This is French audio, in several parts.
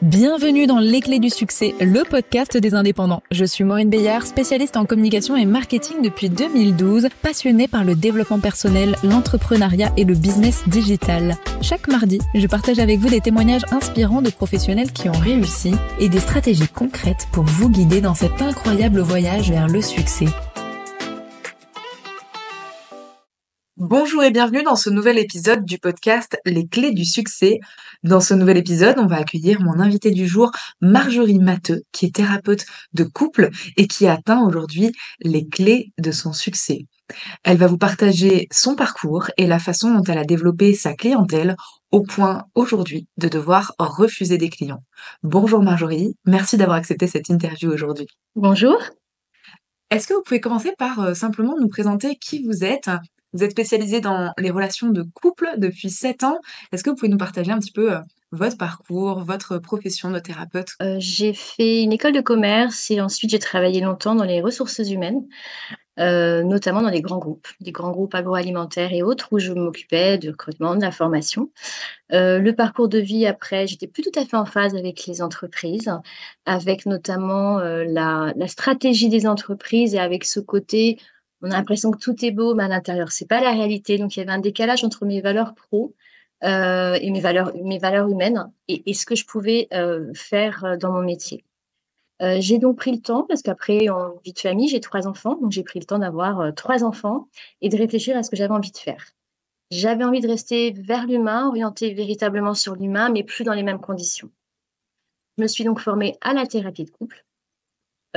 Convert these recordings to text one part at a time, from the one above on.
Bienvenue dans Les Clés du Succès, le podcast des indépendants. Je suis Maureen Beillard, spécialiste en communication et marketing depuis 2012, passionnée par le développement personnel, l'entrepreneuriat et le business digital. Chaque mardi, je partage avec vous des témoignages inspirants de professionnels qui ont réussi et des stratégies concrètes pour vous guider dans cet incroyable voyage vers le succès. Bonjour et bienvenue dans ce nouvel épisode du podcast Les Clés du Succès. Dans ce nouvel épisode, on va accueillir mon invité du jour, Marjorie Matteux, qui est thérapeute de couple et qui atteint aujourd'hui les clés de son succès. Elle va vous partager son parcours et la façon dont elle a développé sa clientèle au point aujourd'hui de devoir refuser des clients. Bonjour Marjorie, merci d'avoir accepté cette interview aujourd'hui. Bonjour. Est-ce que vous pouvez commencer par simplement nous présenter qui vous êtes? Vous êtes spécialisée dans les relations de couple depuis 7 ans. Est-ce que vous pouvez nous partager un petit peu votre parcours, votre profession de thérapeute? J'ai fait une école de commerce et ensuite j'ai travaillé longtemps dans les ressources humaines, notamment dans des grands groupes agroalimentaires et autres où je m'occupais du recrutement, de la formation. Le parcours de vie après, j'étais plus tout à fait en phase avec les entreprises, avec notamment, la stratégie des entreprises et avec ce côté, on a l'impression que tout est beau, mais à l'intérieur, c'est pas la réalité. Donc il y avait un décalage entre mes valeurs pro, et mes valeurs humaines et ce que je pouvais, faire, dans mon métier. J'ai donc pris le temps parce qu'après en vie de famille, j'ai 3 enfants, donc j'ai pris le temps d'avoir, 3 enfants et de réfléchir à ce que j'avais envie de faire. J'avais envie de rester vers l'humain, orientée véritablement sur l'humain, mais plus dans les mêmes conditions. Je me suis donc formée à la thérapie de couple,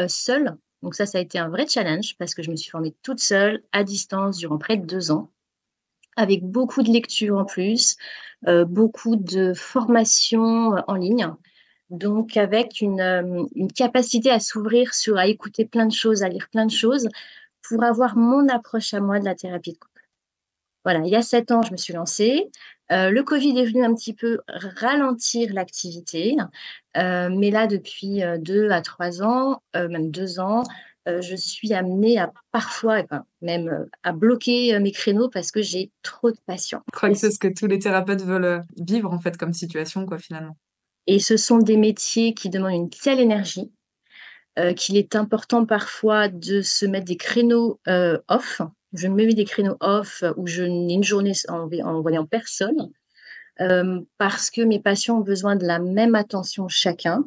seule, donc ça a été un vrai challenge parce que je me suis formée toute seule, à distance, durant près de 2 ans, avec beaucoup de lectures en plus, beaucoup de formations, en ligne. Donc avec une capacité à s'ouvrir à écouter plein de choses, à lire plein de choses, pour avoir mon approche à moi de la thérapie de couple. Voilà, il y a 7 ans, je me suis lancée. Le covid est venu un petit peu ralentir l'activité, mais là depuis, 2 à 3 ans, même 2 ans, je suis amenée à parfois, enfin même, à bloquer, mes créneaux parce que j'ai trop de patients. Je crois que c'est ce que tous les thérapeutes veulent vivre en fait comme situation, quoi, finalement. Et ce sont des métiers qui demandent une telle énergie, qu'il est important parfois de se mettre des créneaux, off. Je me mets des créneaux off où je n'ai une journée en voyant personne, parce que mes patients ont besoin de la même attention chacun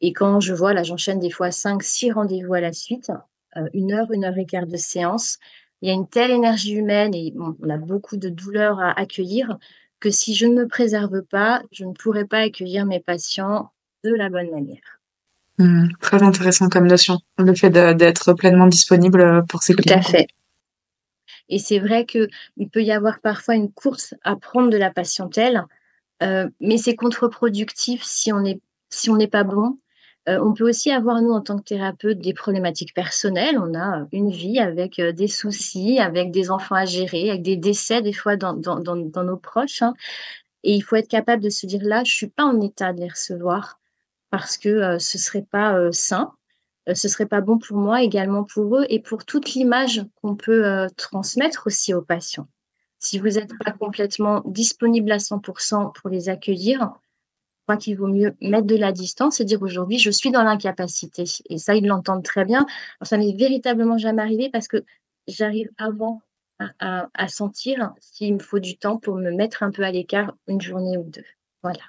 et quand je vois là, j'enchaîne des fois 5, 6 rendez-vous à la suite, 1 heure et quart de séance. Il y a une telle énergie humaine et bon, on a beaucoup de douleurs à accueillir que si je ne me préserve pas, je ne pourrai pas accueillir mes patients de la bonne manière. Très intéressant comme notion, le fait d'être pleinement disponible pour ses Tout à clients, quoi. fait. Et c'est vrai qu'il peut y avoir parfois une course à prendre de la patientèle, mais c'est contre-productif si on n'est pas bon. On peut aussi avoir, nous, en tant que thérapeute, des problématiques personnelles. On a, une vie avec, des soucis, avec des enfants à gérer, avec des décès des fois dans nos proches, hein, et il faut être capable de se dire: «Là, je suis pas en état de les recevoir parce que, ce serait pas, sain, ce serait pas bon pour moi, également pour eux et pour toute l'image qu'on peut, transmettre aussi aux patients». Si vous êtes pas complètement disponible à 100 pour les accueillir, je crois qu'il vaut mieux mettre de la distance et dire: «Aujourd'hui, je suis dans l'incapacité» et ça, ils l'entendent très bien. Alors ça m'est véritablement jamais arrivé parce que j'arrive avant à sentir s'il me faut du temps pour me mettre un peu à l'écart, une journée ou 2. Voilà.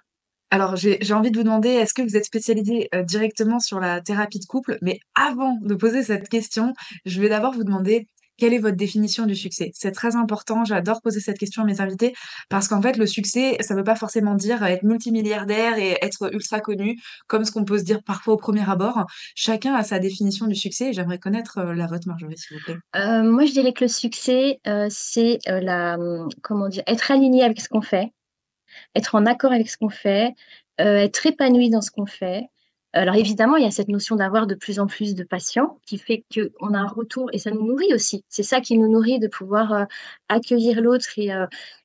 Alors j'ai envie de vous demander, est-ce que vous êtes spécialisée directement sur la thérapie de couple? Mais avant de poser cette question, je vais d'abord vous demander quelle est votre définition du succès? C'est très important, j'adore poser cette question à mes invités parce qu'en fait le succès, ça veut pas forcément dire être multimilliardaire et être ultra connu, comme ce qu'on peut se dire parfois au premier abord. Chacun a sa définition du succès et j'aimerais connaître la vôtre Marjorie, s'il vous plaît. Moi, je dirais que le succès, c'est, comment dire? Être aligné avec ce qu'on fait, être en accord avec ce qu'on fait, être épanoui dans ce qu'on fait. Alors évidemment, il y a cette notion d'avoir de plus en plus de patients qui fait qu'on a un retour et ça nous nourrit aussi. C'est ça qui nous nourrit de pouvoir, accueillir l'autre et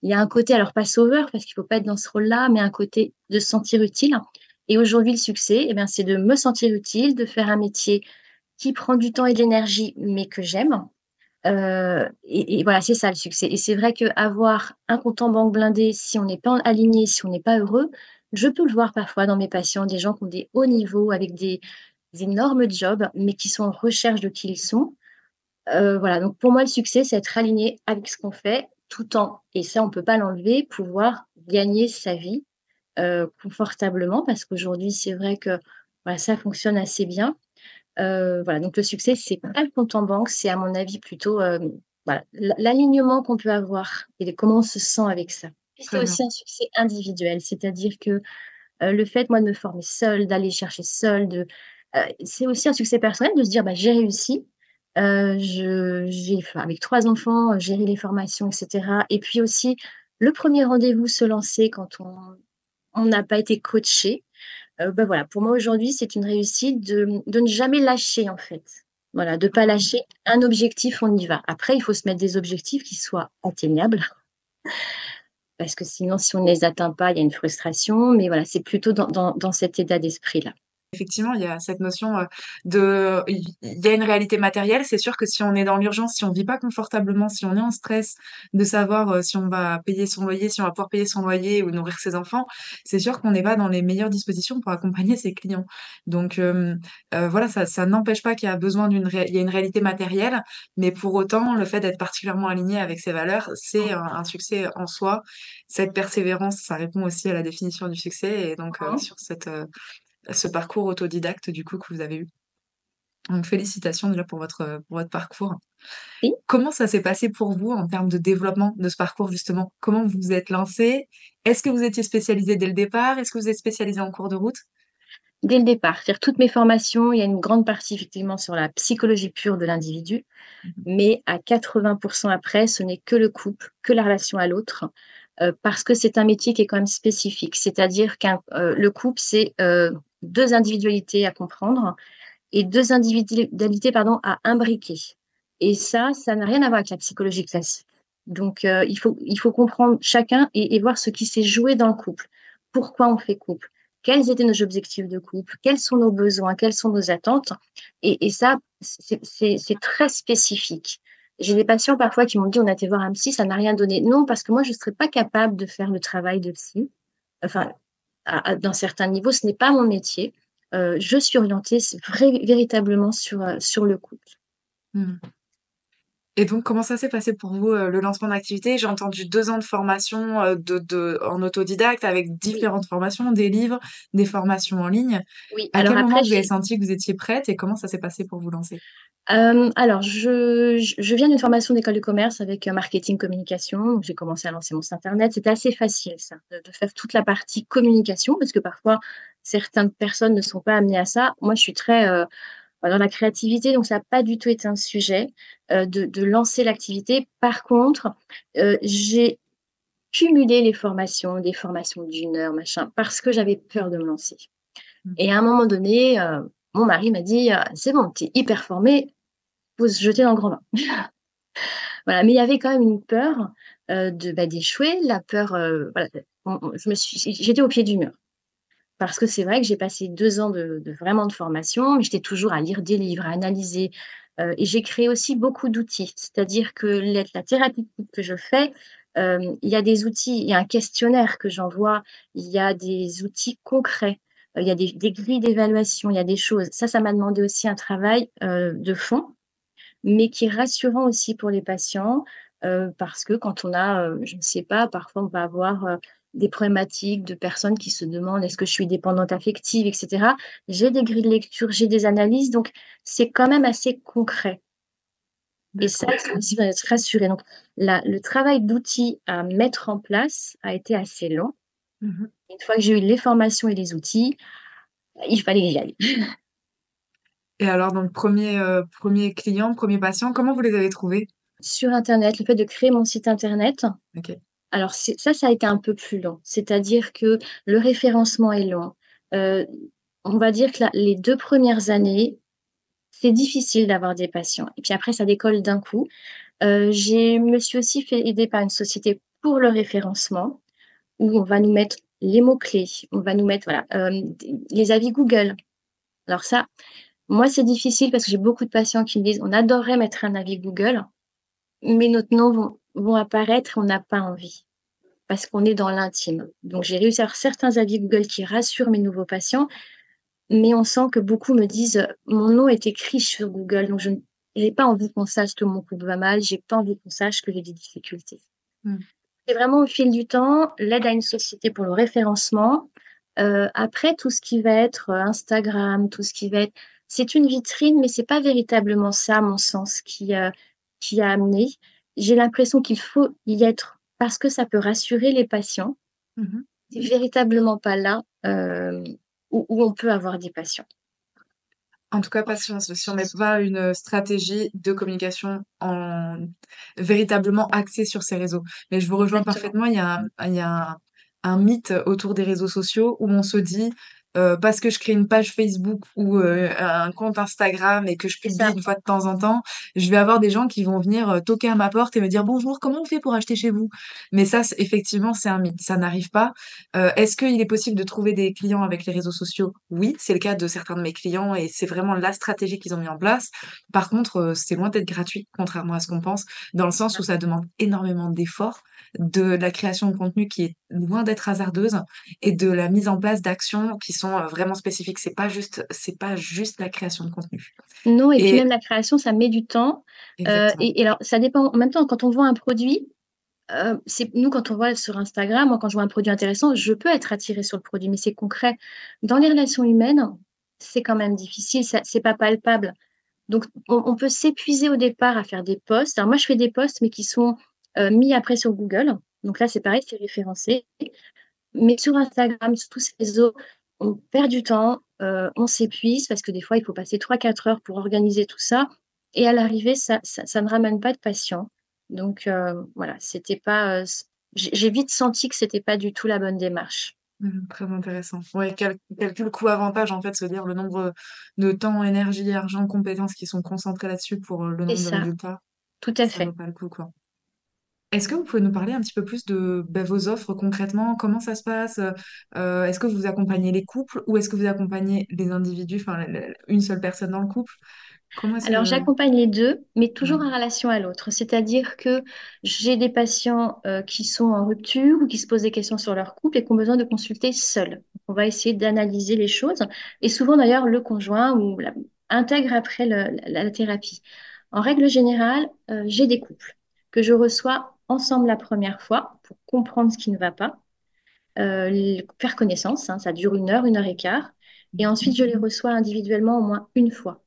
il y a un côté alors pas sauveur parce qu'il faut pas être dans ce rôle-là, mais un côté de se sentir utile et aujourd'hui le succès et bien, c'est de me sentir utile, de faire un métier qui prend du temps et de l'énergie, mais que j'aime. Et voilà, c'est ça le succès et c'est vrai qu'avoir un compte en banque blindé, si on n'est pas aligné, si on n'est pas heureux, Je peux le voir parfois dans mes patients, des gens qui ont des hauts niveaux avec des énormes jobs, mais qui sont en recherche de qui ils sont. Voilà, donc pour moi, le succès, c'est être aligné avec ce qu'on fait, tout en et ça, on peut pas l'enlever, pouvoir gagner sa vie, confortablement parce qu'aujourd'hui, c'est vrai que, voilà, ça fonctionne assez bien. Voilà, donc le succès, c'est pas le compte en banque, c'est à mon avis plutôt, voilà, l'alignement qu'on peut avoir et comment on se sent avec ça. Puis c'est Très bien. aussi un succès individuel, c'est-à-dire que, le fait, moi, de me former seule, d'aller chercher seule, c'est aussi un succès personnel de se dire: «Bah, j'ai réussi, j'ai enfin, avec 3 enfants, gérer les formations et cetera» et puis aussi le premier rendez-vous, se lancer quand on n'a pas été coaché. Bah, voilà, pour moi aujourd'hui, c'est une réussite de ne jamais lâcher en fait. Voilà, de pas lâcher un objectif, on y va. Après, il faut se mettre des objectifs qui soient atteignables parce que sinon, si on ne les atteint pas, il y a une frustration, mais voilà, c'est plutôt dans cet état d'esprit-là. Effectivement, il y a cette notion, de il y a une réalité matérielle. C'est sûr que si on est dans l'urgence, si on vit pas confortablement, si on est en stress de savoir, si on va payer son loyer, si on va pouvoir payer son loyer ou nourrir ses enfants, c'est sûr qu'on n'est pas dans les meilleures dispositions pour accompagner ses clients. Donc, voilà, ça n'empêche pas qu'il y a besoin il y a une réalité matérielle, mais pour autant, le fait d'être particulièrement aligné avec ses valeurs, c'est un succès en soi. Cette persévérance, ça répond aussi à la définition du succès et donc, Mmh. sur ce parcours autodidacte du coup que vous avez eu. Donc félicitations déjà pour votre parcours. Oui. Comment ça s'est passé pour vous en termes de développement de ce parcours justement? Comment vous vous êtes lancé? Est-ce que vous étiez spécialisé dès le départ? Est-ce que vous êtes spécialisé en cours de route? Dès le départ, faire toutes mes formations, il y a une grande partie effectivement sur la psychologie pure de l'individu, Mmh. mais à 80 après, ce n'est que le couple, que la relation à l'autre, parce que c'est un métier qui est quand même spécifique. C'est-à-dire le couple, c'est, 2 individualités à comprendre et 2 individualités, pardon, à imbriquer et ça n'a rien à voir avec la psychologie classique. Donc il faut comprendre chacun et voir ce qui s'est joué dans le couple. Pourquoi on fait couple? Quels étaient nos objectifs de couple? Quels sont nos besoins? Quelles sont nos attentes? Et ça, c'est très spécifique. J'ai des patients parfois qui m'ont dit: «On a été voir un psy, ça n'a rien donné». Non, parce que moi je ne serais pas capable de faire le travail de psy. Enfin, d'un certain niveau, ce n'est pas mon métier. Je suis orientée véritablement sur le couple. Mmh. Et donc comment ça s'est passé pour vous, le lancement d'activité? J'ai entendu 2 ans de formation, en autodidacte avec Oui, différentes formations, des livres, des formations en ligne. oui. À Alors quel moment après, vous avez senti que vous étiez prête et comment ça s'est passé pour vous lancer? alors je viens d'une formation d'école de commerce avec, marketing communication, donc j'ai commencé à lancer mon site internet. C'était assez facile ça, de faire toute la partie communication parce que parfois certaines personnes ne sont pas amenées à ça. Moi, je suis très, dans la créativité, donc ça a pas du tout été un sujet, de lancer l'activité. Par contre, j'ai cumulé les formations, des formations d'1 heure, machin, parce que j'avais peur de me lancer Mmh. et à un moment donné, mon mari m'a dit: «C'est bon, tu es hyper formée, faut se jeter dans le grand bain». Voilà, mais il y avait quand même une peur, d'échouer, la peur, voilà, j'étais au pied du mur. Parce que c'est vrai que j'ai passé 2 ans de vraiment de formation, mais j'étais toujours à lire des livres, à analyser, et j'ai créé aussi beaucoup d'outils. C'est-à-dire que la thérapie de couple que je fais, il y a des outils, il y a un questionnaire que j'envoie, il y a des outils concrets, il y a des grilles d'évaluation, il y a des choses. Ça m'a demandé aussi un travail, de fond, mais qui est rassurant aussi pour les patients, parce que quand on a, je ne sais pas, parfois on va avoir, des problématiques de personnes qui se demandent: «Est-ce que je suis dépendante affective?» et cetera. J'ai des grilles de lecture, j'ai des analyses, donc c'est quand même assez concret et ça, D'accord. ça aussi va être rassuré. Donc le travail d'outils à mettre en place a été assez long. Mmh. Une fois que j'ai eu les formations et les outils, il fallait que j'y aille. Et alors donc 1er client, 1er patient, comment vous les avez trouvés? Sur internet, le fait de créer mon site internet. OK. Alors ça a été un peu plus long. C'est-à-dire que le référencement est long. Heu, on va dire que les 2 premières années, c'est difficile d'avoir des patients et puis après ça décolle d'un coup. J'ai me suis aussi fait aider par une société pour le référencement où on va nous mettre les mots-clés, on va nous mettre voilà, d les avis Google. Alors ça, moi c'est difficile parce que j'ai beaucoup de patients qui me disent: «On adorerait mettre un avis Google, mais notre nom vont apparaître, on n'a pas envie». parce qu'on est dans l'intime. Donc, j'ai réussi à avoir certains avis Google qui rassurent mes nouveaux patients, mais on sent que beaucoup me disent, mon nom est écrit sur Google, donc je n'ai pas envie qu'on sache que mon couple va mal, j'ai pas envie qu'on sache que j'ai des difficultés. Mmh. C'est vraiment au fil du temps, l'aide à une société pour le référencement. Après, tout ce qui va être Instagram, tout ce qui va être, c'est une vitrine, mais c'est pas véritablement ça, à mon sens, qui a amené. J'ai l'impression qu'il faut y être parce que ça peut rassurer les patients. Mmh. C'est véritablement pas là où on peut avoir des patients. En tout cas, patience, si on met pas une stratégie de communication en véritablement axée sur ces réseaux. Mais je vous rejoins Exactement, parfaitement, il y a un mythe autour des réseaux sociaux où on se dit, parce que je crée une page Facebook ou, un compte Instagram et que je c'est publie ça. une fois de temps en temps, je vais avoir des gens qui vont venir, toquer à ma porte et me dire: «Bonjour, comment on fait pour acheter chez vous?» Mais ça, c'est effectivement, c'est un mythe, ça n'arrive pas. Est-ce qu'il est possible de trouver des clients avec les réseaux sociaux? Oui, c'est le cas de certains de mes clients et c'est vraiment la stratégie qu'ils ont mis en place. Par contre, c'est loin d'être gratuit, contrairement à ce qu'on pense, dans le sens où ça demande énormément d'efforts, de la création de contenu qui est loin d'être hasardeuse et de la mise en place d'actions qui sont, vraiment spécifiques. C'est pas juste la création de contenu Non, et puis et même la création, ça met du temps, exactement. et alors ça dépend en même temps, quand on voit un produit, c'est nous, quand on voit sur Instagram, moi, quand je vois un produit intéressant, je peux être attirée sur le produit, mais c'est concret. Dans les relations humaines, c'est quand même difficile, ça c'est pas palpable. Donc on peut s'épuiser au départ à faire des posts. Alors moi, je fais des posts, mais qui sont, mis après sur Google. Donc là, c'est pareil, c'est référencé. Mais sur Instagram, sur tous ces réseaux, on perd du temps, on s'épuise parce que des fois, il faut passer 3 4 heures pour organiser tout ça et à l'arrivée, ça ne ramène pas de patients. Donc voilà, c'était pas, j'ai vite senti que c'était pas du tout la bonne démarche. Très intéressant. Ouais, calcul coût-avantage, en fait, se dire le nombre de temps, énergie, argent, compétences qui sont concentrés là-dessus pour, le C'est nombre de ça, résultats, tout à ça vaut fait. pas le coup, quoi. Est-ce que vous pouvez nous parler un petit peu plus de, bah, vos offres concrètement? Comment ça se passe? Est-ce que vous accompagnez les couples ou est-ce que vous accompagnez les individus, enfin, une seule personne dans le couple? Comment est-ce Alors, que... j'accompagne les 2, mais Ouais. toujours en relation à l'autre. C'est-à-dire que j'ai des patients, qui sont en rupture ou qui se posent des questions sur leur couple et qui ont besoin de consulter seuls. Donc, on va essayer d'analyser les choses et souvent d'ailleurs le conjoint intègre après la thérapie. En règle générale, j'ai des couples que je reçois ensemble la première fois pour comprendre ce qui ne va pas, faire connaissance, hein, ça dure 1 heure, 1 heure et quart, et ensuite je les reçois individuellement au moins une fois.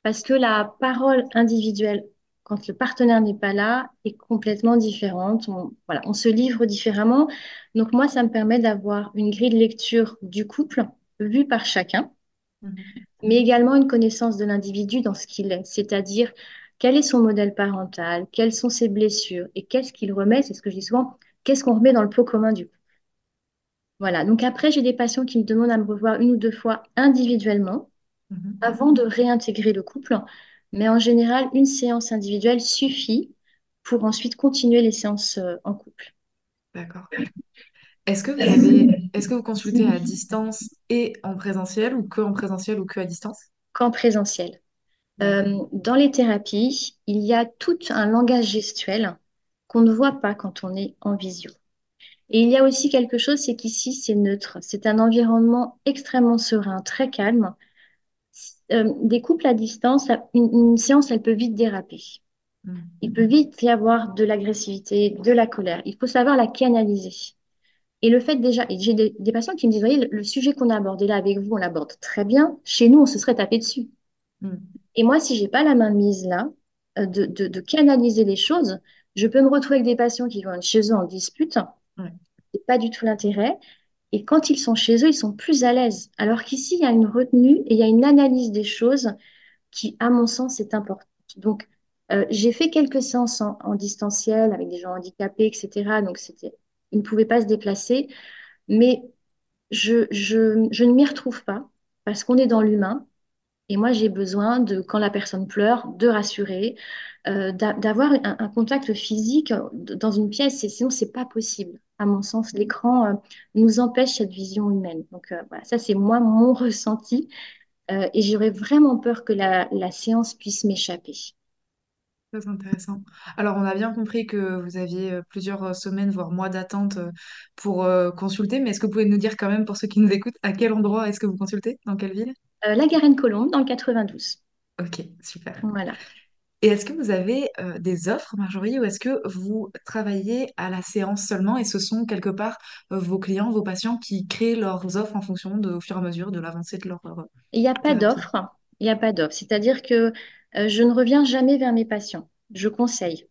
Parce que la parole individuelle, quand le partenaire n'est pas là, est complètement différente. Voilà, on se livre différemment. Donc moi, ça me permet d'avoir une grille de lecture du couple vue par chacun, Mhm. mais également une connaissance de l'individu dans ce qu'il est, c'est-à-dire quel est son modèle parental, quelles sont ses blessures et qu'est-ce qu'il remet, c'est ce que je dis souvent, qu'est-ce qu'on remet dans le pot commun du couple. Voilà, donc après, j'ai des patients qui me demandent à me revoir 1 ou 2 fois individuellement Mhm. avant de réintégrer le couple. Mais en général, une séance individuelle suffit pour ensuite continuer les séances en couple. D'accord. Est-ce que vous consultez à distance et en présentiel ou que en présentiel ou que à distance? Qu'en présentiel. D'accord. Dans les thérapies, il y a tout un langage gestuel qu'on ne voit pas quand on est en visio. Et il y a aussi quelque chose, c'est qu'ici, c'est neutre. C'est un environnement extrêmement serein, très calme. Des couples à distance, une séance, elle peut vite déraper. Mhm. Il peut vite y avoir de l'agressivité, de la colère. Il faut savoir la canaliser. Et le fait déjà, et j'ai des patients qui me disent, voyez, le sujet qu'on a abordé là avec vous, on l'aborde très bien. Chez nous, on se serait tapé dessus. Mhm. Et moi, si j'ai pas la main mise là, de canaliser les choses, je peux me retrouver avec des patients qui vont être chez eux en dispute. Ouais. C'est pas du tout l'intérêt. Et quand ils sont chez eux, ils sont plus à l'aise. Alors qu'ici, il y a une retenue et il y a une analyse des choses qui, à mon sens, est importante. Donc, j'ai fait quelques séances en distanciel avec des gens handicapés, etc. Donc, ils ne pouvaient pas se déplacer. Mais je ne m'y retrouve pas parce qu'on est dans l'humain. Et moi, j'ai besoin de, quand la personne pleure, de rassurer, d'avoir un contact physique dans une pièce. Et sinon, c'est pas possible. À mon sens, l'écran, nous empêche cette vision humaine. Donc, voilà, ça, c'est moi, mon ressenti. Et j'aurais vraiment peur que la séance puisse m'échapper. Très intéressant. Alors, on a bien compris que vous aviez plusieurs semaines, voire mois d'attente pour consulter, mais est-ce que vous pouvez nous dire quand même, pour ceux qui nous écoutent, à quel endroit est-ce que vous consultez? Dans quelle ville? La Garenne-Colombe dans le 92. Ok, super. Voilà. Et est-ce que vous avez des offres, Marjorie, ou est-ce que vous travaillez à la séance seulement et ce sont quelque part vos clients, vos patients qui créent leurs offres en fonction au fur et à mesure de l'avancée de leur Il n'y a pas thérapie? d'offre. Il n'y a pas d'offre. C'est-à-dire que je ne reviens jamais vers mes patients. Je conseille.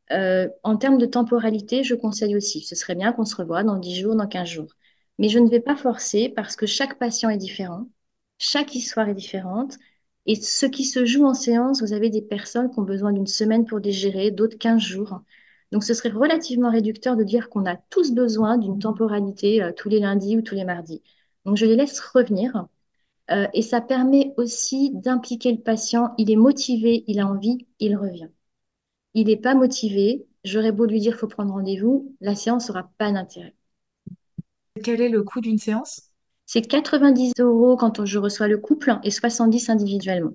En termes de temporalité, je conseille aussi. Ce serait bien qu'on se revoie dans 10 jours, dans 15 jours. Mais je ne vais pas forcer parce que chaque patient est différent, chaque histoire est différente. Et ce qui se joue en séance, vous avez des personnes qui ont besoin d'une semaine pour digérer, d'autres 15 jours. Donc ce serait relativement réducteur de dire qu'on a tous besoin d'une temporalité tous les lundis ou tous les mardis. Donc je les laisse revenir. Et ça permet aussi d'impliquer le patient. Il est motivé, il a envie, il revient. Il n'est pas motivé, j'aurais beau lui dire qu'il faut prendre rendez-vous, la séance n'aura pas d'intérêt. Quel est le coût d'une séance? C'est 90 € quand je reçois le couple et 70 individuellement.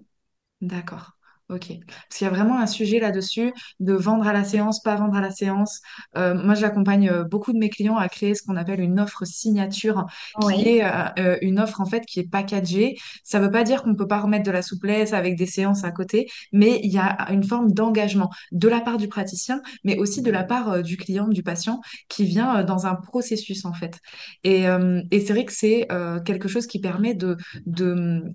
D'accord. Ok. Parce qu'il y a vraiment un sujet là-dessus de vendre à la séance, pas vendre à la séance. Moi, j'accompagne beaucoup de mes clients à créer ce qu'on appelle une offre signature, qui Oui, est une offre en fait qui est packagée. Ça ne veut pas dire qu'on ne peut pas remettre de la souplesse avec des séances à côté, mais il y a une forme d'engagement de la part du praticien, mais aussi de la part du client, du patient, qui vient dans un processus en fait. Et c'est vrai que c'est quelque chose qui permet de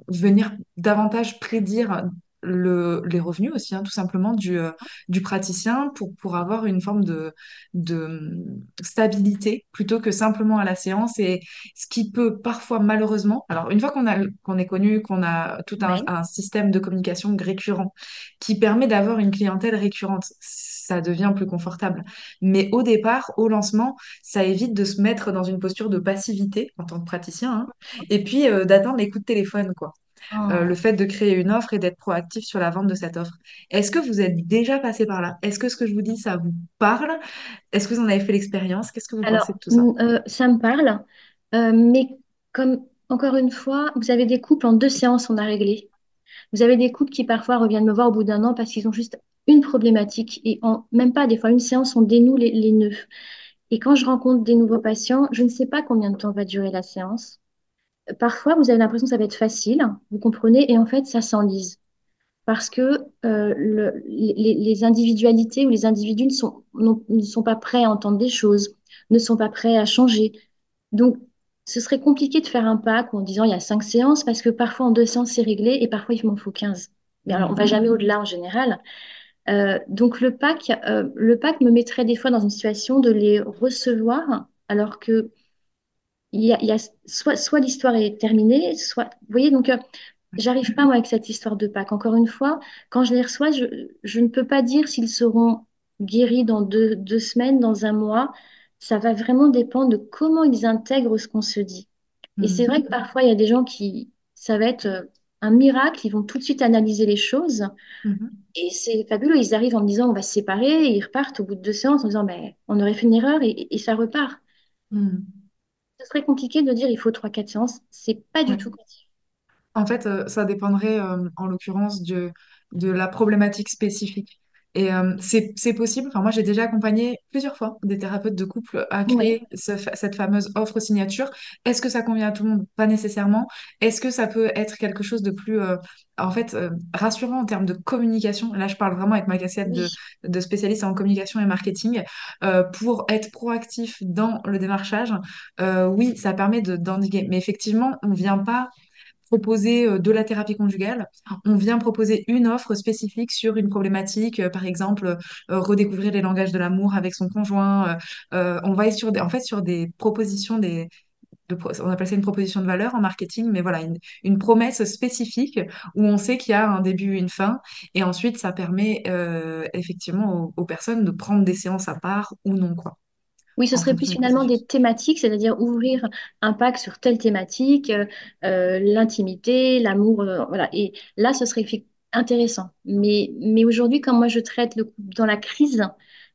venir davantage prédire les revenus aussi, hein, tout simplement, du praticien pour avoir une forme de stabilité plutôt que simplement à la séance. Et ce qui peut parfois, malheureusement, alors une fois qu'on est connu, qu'on a tout oui. un système de communication récurrent qui permet d'avoir une clientèle récurrente, ça devient plus confortable. Mais au départ, au lancement, ça évite de se mettre dans une posture de passivité en tant que praticien, hein, et puis d'attendre les coups de téléphone, quoi. Le Oh. fait de créer une offre et d'être proactif sur la vente de cette offre. Est-ce que vous êtes déjà passé par là? Est-ce que ce que je vous dis, ça vous parle? Est-ce que vous en avez fait l'expérience? Qu'est-ce que vous pensez de Alors, tout ça? ça me parle, mais comme encore une fois, vous avez des couples en 2 séances, on a réglé. Vous avez des couples qui parfois reviennent me voir au bout d'un an parce qu'ils ont juste une problématique et en même pas des fois une séance, on dénoue les nœuds. Et quand je rencontre des nouveaux patients, je ne sais pas combien de temps va durer la séance. Parfois, vous avez l'impression que ça va être facile, vous comprenez, et en fait, ça s'enlise. Parce que les individualités ou les individus ne sont pas prêts à entendre des choses, ne sont pas prêts à changer. Donc, ce serait compliqué de faire un pack en disant il y a 5 séances, parce que parfois en 2 séances, c'est réglé, et parfois il m'en faut 15. Mais alors, on va Mhm. jamais au-delà en général. Donc, le pack me mettrait des fois dans une situation de les recevoir, alors que il y a soit l'histoire est terminée, soit... Vous voyez, donc j'arrive pas moi avec cette histoire de Pâques. Encore une fois, quand je les reçois, je ne peux pas dire s'ils seront guéris dans 2 semaines, dans un mois. Ça va vraiment dépendre de comment ils intègrent ce qu'on se dit. Et c'est vrai Mhm. que parfois, il y a des gens qui, ça va être un miracle, ils vont tout de suite analyser les choses. Mhm. Et c'est fabuleux, ils arrivent en me disant on va se séparer, et ils repartent au bout de 2 séances en disant mais on aurait fait une erreur et ça repart. Mhm. Ce serait compliqué de dire il faut 3 4 séances. C'est pas du Ouais. tout possible. En fait, ça dépendrait en l'occurrence de la problématique spécifique. Et c'est possible. Enfin, moi, j'ai déjà accompagné plusieurs fois des thérapeutes de couple à Oui, créer cette fameuse offre signature. Est-ce que ça convient à tout le monde? Pas nécessairement. Est-ce que ça peut être quelque chose de plus, en fait, rassurant en termes de communication? Là, je parle vraiment avec ma casquette oui. de spécialiste en communication et marketing. Pour être proactif dans le démarchage, oui, ça permet d'endiguer. Mais effectivement, on ne vient pas proposer de la thérapie conjugale. On vient proposer une offre spécifique sur une problématique, par exemple, redécouvrir les langages de l'amour avec son conjoint. On va être sur en fait, sur des propositions, on appelle ça une proposition de valeur en marketing, mais voilà, une promesse spécifique où on sait qu'il y a un début, une fin. Et ensuite, ça permet effectivement aux personnes de prendre des séances à part ou non, quoi, Oui, ce en serait plus fonction du finalement des processus. thématiques, c'est-à-dire ouvrir un pack sur telle thématique, l'intimité, l'amour, voilà. Et là, ce serait intéressant. Mais aujourd'hui, quand moi je traite le couple dans la crise,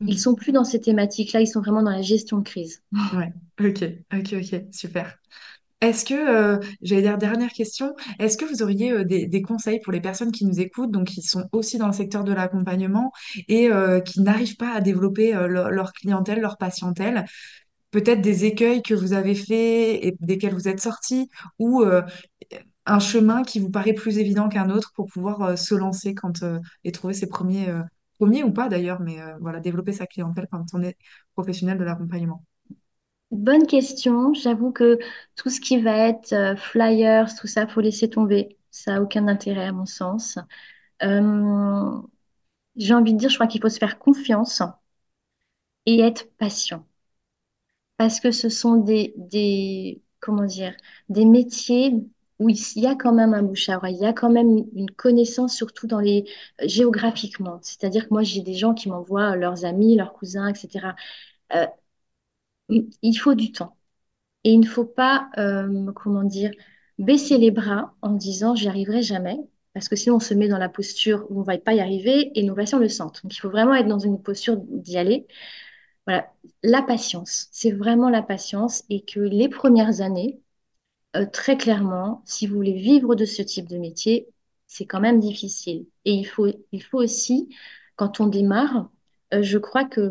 ils sont Mhm. plus dans ces thématiques-là, ils sont vraiment dans la gestion de crise. Ouais, ok, ok, ok, super. Est-ce que, j'allais dire dernière question, est-ce que vous auriez des conseils pour les personnes qui nous écoutent, donc qui sont aussi dans le secteur de l'accompagnement et qui n'arrivent pas à développer leur clientèle, leur patientèle, peut-être des écueils que vous avez faits et desquels vous êtes sortis, ou un chemin qui vous paraît plus évident qu'un autre pour pouvoir se lancer et trouver ses premiers ou pas d'ailleurs, mais voilà, développer sa clientèle quand on est professionnel de l'accompagnement. Bonne question. J'avoue que tout ce qui va être flyers, tout ça, faut laisser tomber. Ça n'a aucun intérêt à mon sens. Euh, j'ai envie de dire, je crois qu'il faut se faire confiance et être patient. Parce que ce sont comment dire, des métiers où il y a quand même un bouche à oreille, il y a quand même une connaissance, surtout géographiquement. C'est-à-dire que moi, j'ai des gens qui m'envoient leurs amis, leurs cousins, etc. Euh, il faut du temps. Et il ne faut pas, comment dire, baisser les bras en disant j'y arriverai jamais, parce que sinon on se met dans la posture où on ne va pas y arriver et nos patients le sentent. Donc il faut vraiment être dans une posture d'y aller. Voilà, la patience, c'est vraiment la patience et que les premières années, très clairement, si vous voulez vivre de ce type de métier, c'est quand même difficile. Et il faut aussi, quand on démarre, je crois que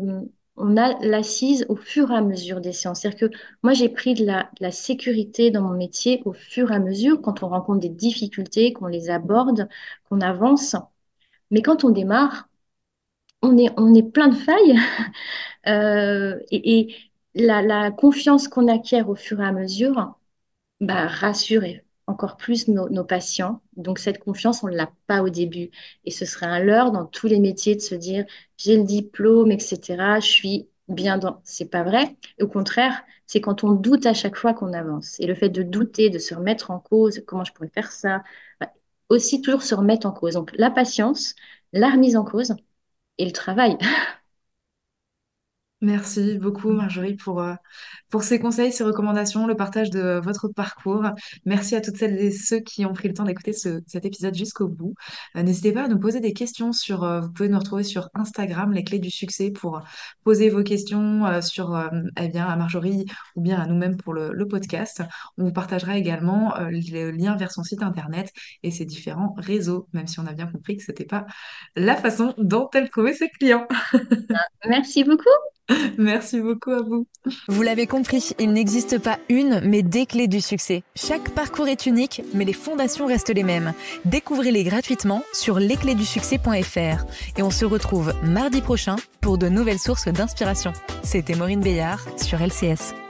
on a l'assise au fur et à mesure des séances. C'est-à-dire que moi, j'ai pris de la sécurité dans mon métier au fur et à mesure, quand on rencontre des difficultés, qu'on les aborde, qu'on avance. Mais quand on démarre, on est plein de failles. Et la confiance qu'on acquiert au fur et à mesure, bah, rassurer encore plus nos patients. Donc, cette confiance, on ne l'a pas au début. Et ce serait un leurre dans tous les métiers de se dire, j'ai le diplôme, etc. Je suis bien dans. C'est pas vrai. Au contraire, c'est quand on doute à chaque fois qu'on avance. Et le fait de douter, de se remettre en cause, comment je pourrais faire ça, bah, aussi toujours se remettre en cause. Donc, la patience, la remise en cause et le travail. Merci beaucoup, Marjorie, pour ces conseils, ces recommandations, le partage de votre parcours. Merci à toutes celles et ceux qui ont pris le temps d'écouter cet épisode jusqu'au bout. N'hésitez pas à nous poser des questions vous pouvez nous retrouver sur Instagram, les clés du succès, pour poser vos questions eh bien, à Marjorie ou bien à nous-mêmes pour le podcast. On vous partagera également le lien vers son site internet et ses différents réseaux, même si on a bien compris que c'était pas la façon dont elle trouvait ses clients. Merci beaucoup. Merci beaucoup à vous. Vous l'avez compris, il n'existe pas une, mais des clés du succès. Chaque parcours est unique, mais les fondations restent les mêmes. Découvrez-les gratuitement sur lesclésdusuccès.fr. Et on se retrouve mardi prochain pour de nouvelles sources d'inspiration. C'était Maureen Béillard sur LCS.